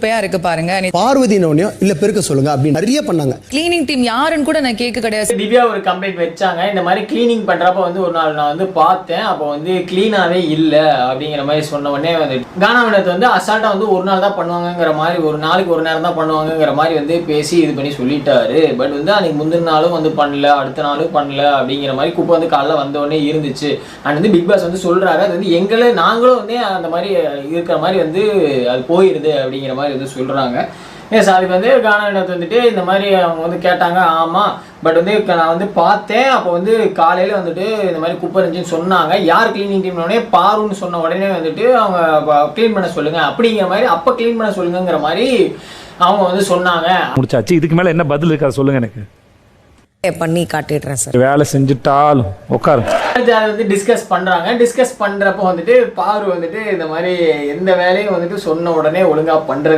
குப்பையா இருக்கு பாருங்க. பார்வதி நோனியம் இல்ல பெருக்க சொல்லுங்க அப்படின்னு நிறைய பண்ணாங்க. கிளீனிங் டீம் யாருன்னு கூட நான் கேட்க கிடையாது. திவ்யா ஒரு கம்ப்ளைண்ட் வச்சாங்க. இந்த மாதிரி கிளீனிங் பண்றப்ப வந்து ஒரு நாள் நான் வந்து பார்த்தேன், அப்போ வந்து கிளீனாவே இல்லை அப்படிங்கிற மாதிரி சொன்ன உடனே வந்து கானா வினோத் வந்து அசால்ட்டா வந்து ஒரு நாள் தான் பண்ணுவாங்கங்கிற மாதிரி, ஒரு நாளைக்கு ஒரு நேரம் தான் பண்ணுவாங்கங்கிற மாதிரி வந்து பேசி இது பண்ணி சொல்லிட்டாரு. பட் வந்து அன்னைக்கு முந்தின நாளும் வந்து பண்ணல, அடுத்த நாளும் பண்ணல அப்படிங்கிற மாதிரி குப்பை வந்து காலைல வந்த உடனே இருந்துச்சு. அண்ட் வந்து பிக் பாஸ் வந்து சொல்றாரு, அது வந்து நாங்களும் வந்து அந்த மாதிரி இருக்கிற மாதிரி வந்து அது போயிருது அப்படிங்கிற மாதிரி வந்து சொல்றாங்க. எஸ், அதுக்கு வந்து கானா வினோத் வந்துட்டு இந்த மாதிரி அவங்க வந்து கேட்டாங்க. ஆமாம், பட் வந்து நான் வந்து பார்த்தேன், அப்போ வந்து காலையில் வந்துட்டு இந்த மாதிரி குப்பை இருந்துச்சுன்னு சொன்னாங்க. யார் கிளீனிங் டீம்னோடனே பாருன்னு சொன்ன உடனே வந்துட்டு அவங்க க்ளீன் பண்ண சொல்லுங்க அப்படிங்கிற மாதிரி, அப்போ க்ளீன் பண்ண சொல்லுங்கிற மாதிரி அவங்க வந்து சொன்னாங்க. முடிச்சாச்சு. இதுக்கு மேலே என்ன பதில் இருக்கா சொல்லுங்க. எனக்கு பண்ணி காட்டிடுறேன் சார். வேலை செஞ்சுட்டாலும் உட்காரு. அதை வந்து டிஸ்கஸ் பண்ணுறாங்க. டிஸ்கஸ் பண்ணுறப்போ வந்துட்டு பாரு வந்துட்டு இந்த மாதிரி எந்த வேலையும் வந்துட்டு சொன்ன உடனே ஒழுங்காக பண்ணுறது